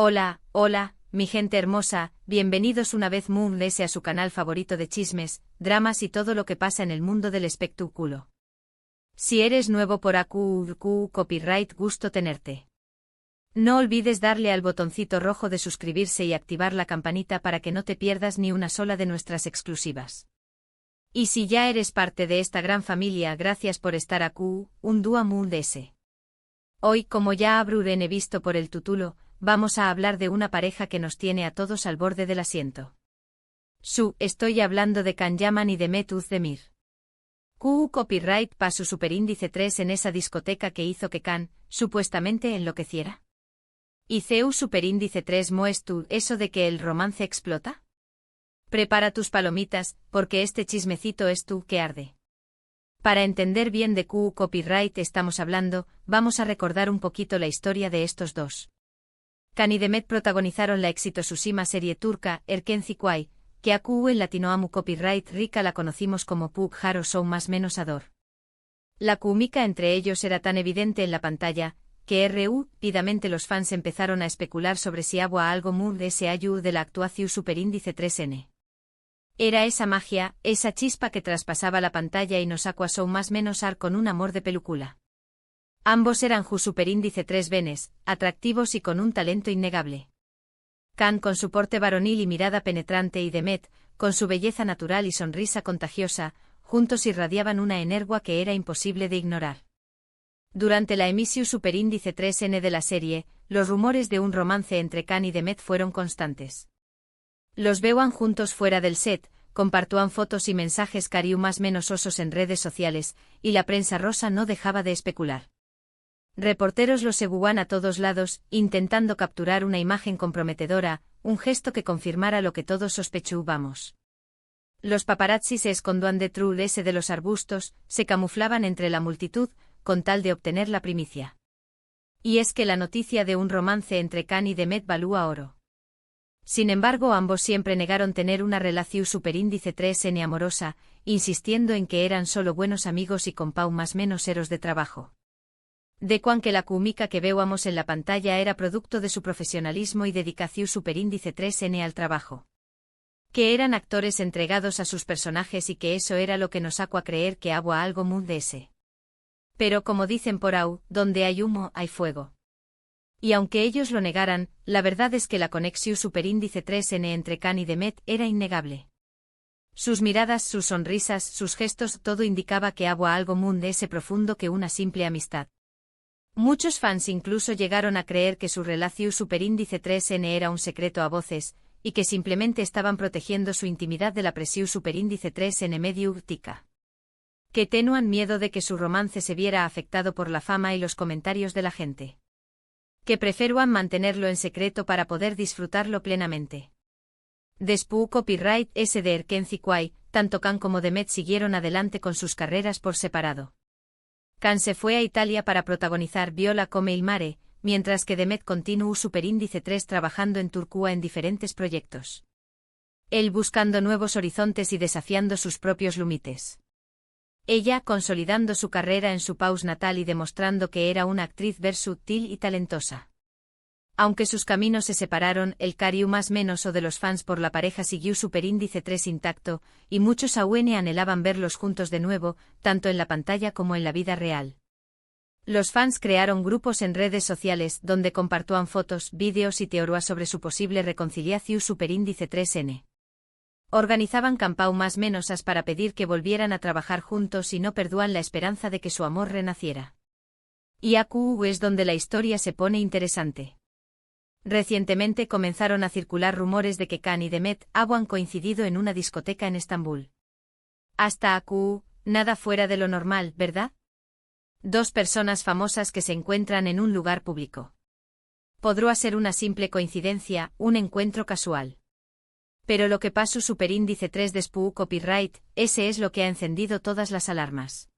Hola, hola, mi gente hermosa, bienvenidos una vez más a su canal favorito de chismes, dramas y todo lo que pasa en el mundo del espectáculo. Si eres nuevo por AQQ Copyright, gusto tenerte. No olvides darle al botoncito rojo de suscribirse y activar la campanita para que no te pierdas ni una sola de nuestras exclusivas. Y si ya eres parte de esta gran familia, gracias por estar aquí, un día más. Hoy, como ya habrán visto por el título, vamos a hablar de una pareja que nos tiene a todos al borde del asiento. Estoy hablando de Can Yaman y Demet Özdemir. QQ Copyright pa su superíndice 3 en esa discoteca que hizo que Can, supuestamente, enloqueciera. ¿Y CEU superíndice 3 muestu eso de que el romance explota? Prepara tus palomitas, porque este chismecito es tú que arde. Para entender bien de QQ Copyright estamos hablando, vamos a recordar un poquito la historia de estos dos. Can y Demet protagonizaron la exitosísima serie turca Erkenci, que a QQ en latinoamu Copyright rica la conocimos como Pug Haro Show más menos ador. La química entre ellos era tan evidente en la pantalla, que rápidamente los fans empezaron a especular sobre si había algo muy de ese ayu de la actuación superíndice 3N. Era esa magia, esa chispa que traspasaba la pantalla y nos acuasó más menos ar con un amor de película. Ambos eran ju superíndice 3 venes, atractivos y con un talento innegable. Can con su porte varonil y mirada penetrante y Demet, con su belleza natural y sonrisa contagiosa, juntos irradiaban una energía que era imposible de ignorar. Durante la emisión superíndice 3N de la serie, los rumores de un romance entre Can y Demet fueron constantes. Los veían juntos fuera del set, compartían fotos y mensajes cariu más menos osos en redes sociales, y la prensa rosa no dejaba de especular. Reporteros los seguían a todos lados, intentando capturar una imagen comprometedora, un gesto que confirmara lo que todos sospechábamos. Los paparazzi se escondían detrás de los arbustos, se camuflaban entre la multitud, con tal de obtener la primicia. Y es que la noticia de un romance entre Can y Demet valía oro. Sin embargo, ambos siempre negaron tener una relación superíndice 3N amorosa, insistiendo en que eran solo buenos amigos y compau más menos eros de trabajo. De cuan que la química que veíamos en la pantalla era producto de su profesionalismo y dedicación superíndice 3N al trabajo. Que eran actores entregados a sus personajes y que eso era lo que nos sacó a creer que había algo muy de ese. Pero como dicen por ahí, donde hay humo hay fuego. Y aunque ellos lo negaran, la verdad es que la conexión superíndice 3N entre Can y Demet era innegable. Sus miradas, sus sonrisas, sus gestos, todo indicaba que había algo muy de ese profundo que una simple amistad. Muchos fans incluso llegaron a creer que su relación superíndice 3N era un secreto a voces, y que simplemente estaban protegiendo su intimidad de la presión superíndice 3N mediática. Que tenían miedo de que su romance se viera afectado por la fama y los comentarios de la gente. Que preferían mantenerlo en secreto para poder disfrutarlo plenamente. Después Copyright S de Erkenci, tanto Can como Demet siguieron adelante con sus carreras por separado. Can se fue a Italia para protagonizar Viola come il mare, mientras que Demet continuó superíndice 3 trabajando en Turquía en diferentes proyectos. Él buscando nuevos horizontes y desafiando sus propios límites. Ella consolidando su carrera en su país natal y demostrando que era una actriz versátil y talentosa. Aunque sus caminos se separaron, el cariu más menos o de los fans por la pareja siguió superíndice 3 intacto, y muchos aún anhelaban verlos juntos de nuevo, tanto en la pantalla como en la vida real. Los fans crearon grupos en redes sociales donde compartían fotos, vídeos y teorías sobre su posible reconciliación superíndice 3N. Organizaban campau más menosas para pedir que volvieran a trabajar juntos y no perdían la esperanza de que su amor renaciera. Y aquí es donde la historia se pone interesante. Recientemente comenzaron a circular rumores de que Can y Demet habían coincidido en una discoteca en Estambul. Hasta aquí, nada fuera de lo normal, ¿verdad? Dos personas famosas que se encuentran en un lugar público. Podría ser una simple coincidencia, un encuentro casual. Pero lo que pasó superíndice 3 después Copyright, ese es lo que ha encendido todas las alarmas.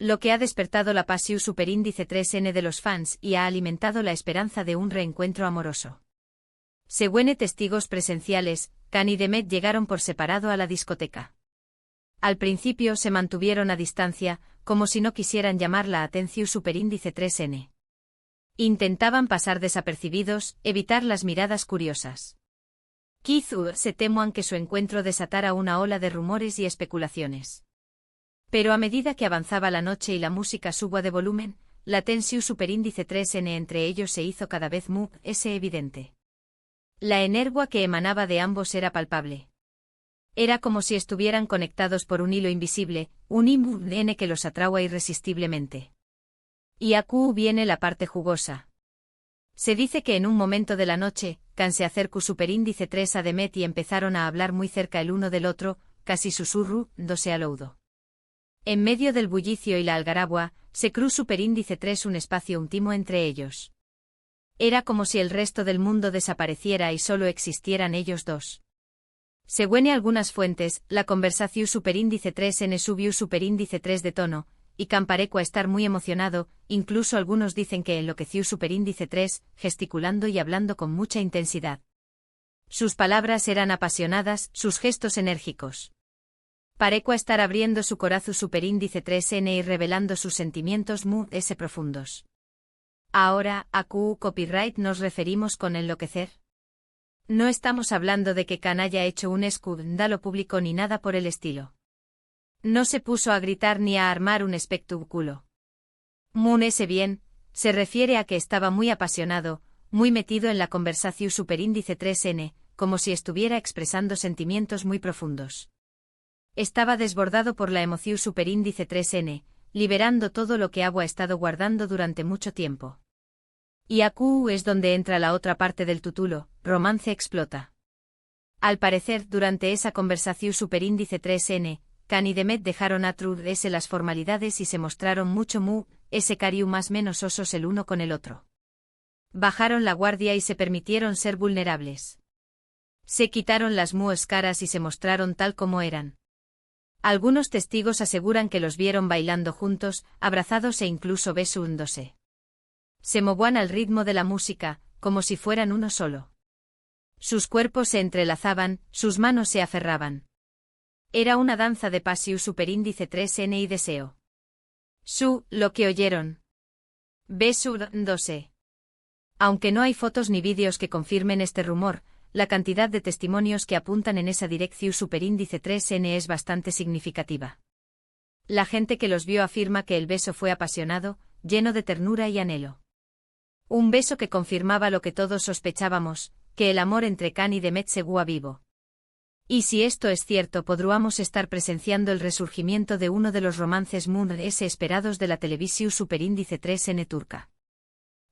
Lo que ha despertado la pasión superíndice 3N de los fans y ha alimentado la esperanza de un reencuentro amoroso. Según testigos presenciales, Can y Demet llegaron por separado a la discoteca. Al principio se mantuvieron a distancia, como si no quisieran llamar la atención superíndice 3N. Intentaban pasar desapercibidos, evitar las miradas curiosas. Kizu se temuan que su encuentro desatara una ola de rumores y especulaciones. Pero a medida que avanzaba la noche y la música suba de volumen, la tensión superíndice 3N entre ellos se hizo cada vez más evidente. La energía que emanaba de ambos era palpable. Era como si estuvieran conectados por un hilo invisible, un IMN que los atraía irresistiblemente. Y aquí viene la parte jugosa. Se dice que en un momento de la noche, Kan se acercó superíndice 3 a Demet y empezaron a hablar muy cerca el uno del otro, casi susurrándose al oído. En medio del bullicio y la algarabua, se cruzó superíndice 3 un espacio íntimo entre ellos. Era como si el resto del mundo desapareciera y solo existieran ellos dos. Según algunas fuentes, la conversación superíndice 3N subió superíndice 3 de tono, y Kan parecía estar muy emocionado, incluso algunos dicen que enloqueció superíndice 3, gesticulando y hablando con mucha intensidad. Sus palabras eran apasionadas, sus gestos enérgicos. Parecía estar abriendo su corazón superíndice 3N y revelando sus sentimientos muy profundos. Ahora, a Q copyright nos referimos con enloquecer. No estamos hablando de que Kan haya hecho un escándalo público ni nada por el estilo. No se puso a gritar ni a armar un espectáculo. Moon ese bien, se refiere a que estaba muy apasionado, muy metido en la conversación superíndice 3N, como si estuviera expresando sentimientos muy profundos. Estaba desbordado por la emoción superíndice 3N, liberando todo lo que había estado guardando durante mucho tiempo. Y aquí es donde entra la otra parte del título, romance explota. Al parecer, durante esa conversación superíndice 3N, Kan y Demet dejaron atrás las formalidades y se mostraron mucho cariu más menos osos el uno con el otro. Bajaron la guardia y se permitieron ser vulnerables. Se quitaron las caras y se mostraron tal como eran. Algunos testigos aseguran que los vieron bailando juntos, abrazados e incluso besándose. Se movían al ritmo de la música, como si fueran uno solo. Sus cuerpos se entrelazaban, sus manos se aferraban. Era una danza de pasión superíndice 3N y deseo. Lo que oyeron. Besándose. Aunque no hay fotos ni vídeos que confirmen este rumor, la cantidad de testimonios que apuntan en esa dirección superíndice 3N es bastante significativa. La gente que los vio afirma que el beso fue apasionado, lleno de ternura y anhelo. Un beso que confirmaba lo que todos sospechábamos, que el amor entre Kan y Demet seguía vivo. Y si esto es cierto, podríamos estar presenciando el resurgimiento de uno de los romances esperados de la televisión superíndice 3N turca.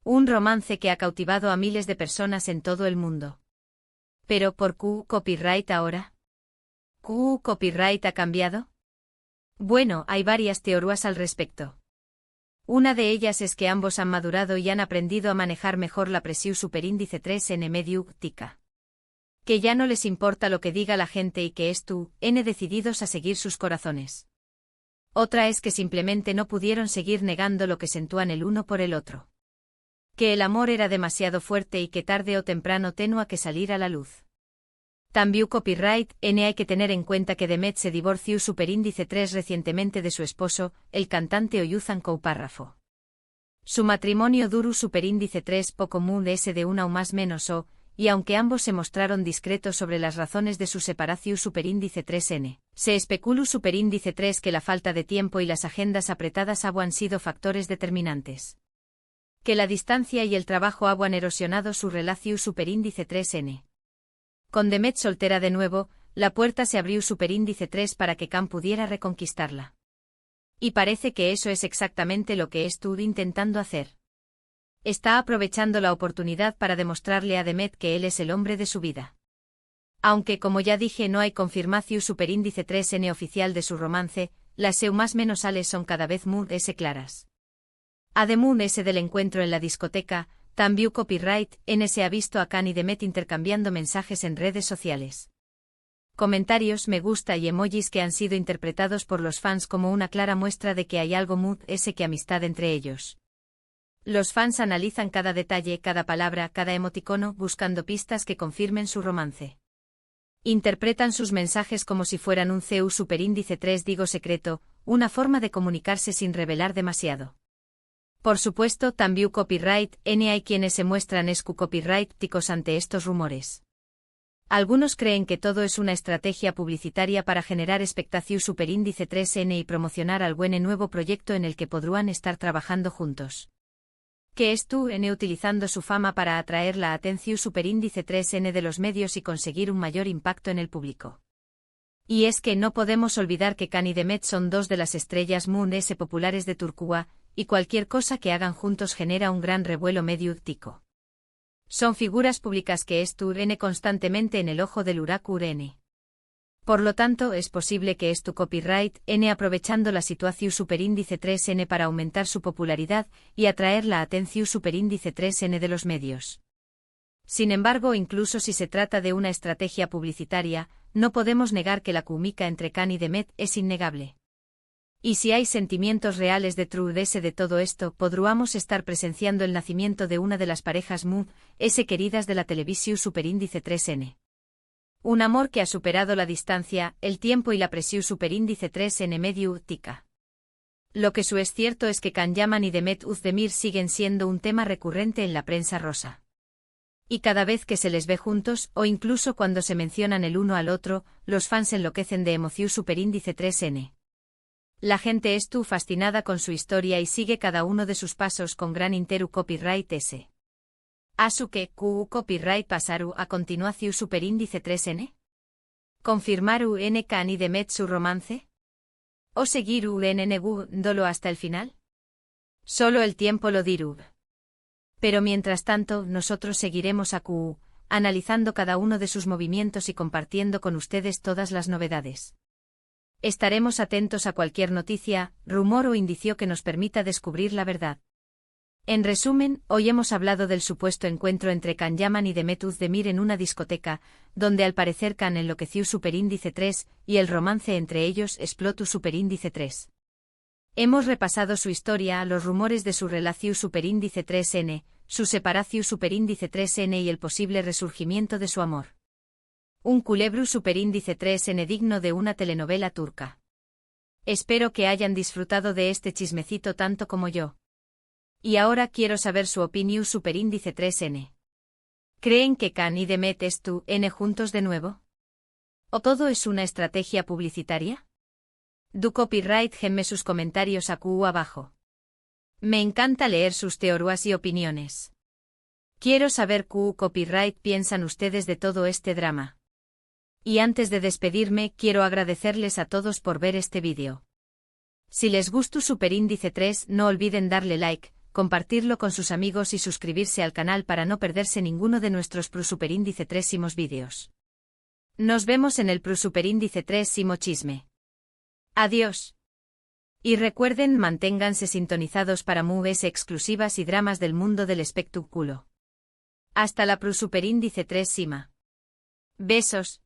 Un romance que ha cautivado a miles de personas en todo el mundo. ¿Pero por qué copyright ahora? ¿Qué copyright ha cambiado? Bueno, hay varias teorías al respecto. Una de ellas es que ambos han madurado y han aprendido a manejar mejor la presión superíndice 3N mediática. Que ya no les importa lo que diga la gente y que decididos a seguir sus corazones. Otra es que simplemente no pudieron seguir negando lo que sentían el uno por el otro. Que el amor era demasiado fuerte y que tarde o temprano tenía que salir a la luz. También copyright hay que tener en cuenta que Demet se divorció superíndice 3 recientemente de su esposo, el cantante Oyuzhan Koupárrafo. Su matrimonio duró superíndice 3 poco de una o más menos y aunque ambos se mostraron discretos sobre las razones de su separación superíndice 3N, se especuló superíndice 3 que la falta de tiempo y las agendas apretadas han sido factores determinantes. Que la distancia y el trabajo han erosionado su relación superíndice 3N. Con Demet soltera de nuevo, la puerta se abrió superíndice 3 para que Kan pudiera reconquistarla. Y parece que eso es exactamente lo que estuvo intentando hacer. Está aprovechando la oportunidad para demostrarle a Demet que él es el hombre de su vida. Aunque como ya dije no hay confirmación superíndice 3N oficial de su romance, las más menos sales son cada vez más claras. Además del encuentro en la discoteca, también copyright se ha visto a Kan y Demet intercambiando mensajes en redes sociales. Comentarios, me gusta y emojis que han sido interpretados por los fans como una clara muestra de que hay algo que amistad entre ellos. Los fans analizan cada detalle, cada palabra, cada emoticono, buscando pistas que confirmen su romance. Interpretan sus mensajes como si fueran un CU superíndice 3 secreto, una forma de comunicarse sin revelar demasiado. Por supuesto, también copyright, hay quienes se muestran copyrighticos ante estos rumores. Algunos creen que todo es una estrategia publicitaria para generar expectación superíndice 3N y promocionar al buen nuevo proyecto en el que podrán estar trabajando juntos. Que es tú N utilizando su fama para atraer la atención superíndice 3N de los medios y conseguir un mayor impacto en el público. Y es que no podemos olvidar que Can y Demet son dos de las estrellas Moon S populares de Turquía, y cualquier cosa que hagan juntos genera un gran revuelo mediático. Son figuras públicas que están constantemente en el ojo del huracán. Por lo tanto, es posible que tu copyright aprovechando la situación superíndice 3N para aumentar su popularidad y atraer la atención superíndice 3N de los medios. Sin embargo, incluso si se trata de una estrategia publicitaria, no podemos negar que la química entre Can y Demet es innegable. Y si hay sentimientos reales detrás de todo esto, podríamos estar presenciando el nacimiento de una de las parejas Moon S queridas de la televisión superíndice 3N. Un amor que ha superado la distancia, el tiempo y la presión superíndice 3N mediática. Lo que es cierto es que Can Yaman y Demet Özdemir siguen siendo un tema recurrente en la prensa rosa. Y cada vez que se les ve juntos, o incluso cuando se mencionan el uno al otro, los fans enloquecen de emoción superíndice 3N. La gente fascinada con su historia y sigue cada uno de sus pasos con gran copyright S. ¿Asuke copyright pasaru a continuación superíndice 3N? ¿Confirmaru N Can y Demet su romance? ¿O seguiru N negándolo hasta el final? Solo el tiempo lo dirá. Pero mientras tanto, nosotros seguiremos analizando cada uno de sus movimientos y compartiendo con ustedes todas las novedades. Estaremos atentos a cualquier noticia, rumor o indicio que nos permita descubrir la verdad. En resumen, hoy hemos hablado del supuesto encuentro entre Can Yaman y Demet Özdemir en una discoteca, donde al parecer Can enloqueció superíndice 3, y el romance entre ellos explotó superíndice 3. Hemos repasado su historia, los rumores de su relación superíndice 3N, su separación superíndice 3N y el posible resurgimiento de su amor. Un culebro superíndice 3N digno de una telenovela turca. Espero que hayan disfrutado de este chismecito tanto como yo. Y ahora quiero saber su opinión superíndice 3N. ¿Creen que Can y Demet N juntos de nuevo? ¿O todo es una estrategia publicitaria? Du copyright gemme sus comentarios abajo. Me encanta leer sus teorías y opiniones. Quiero saber qué copyright piensan ustedes de todo este drama. Y antes de despedirme, quiero agradecerles a todos por ver este vídeo. Si les gustó superíndice 3, no olviden darle like, compartirlo con sus amigos y suscribirse al canal para no perderse ninguno de nuestros superíndice 3 vídeos. Nos vemos en el superíndice 3 chisme. Adiós. Y recuerden, manténganse sintonizados para movies exclusivas y dramas del mundo del espectáculo. Hasta la superíndice 3 Besos.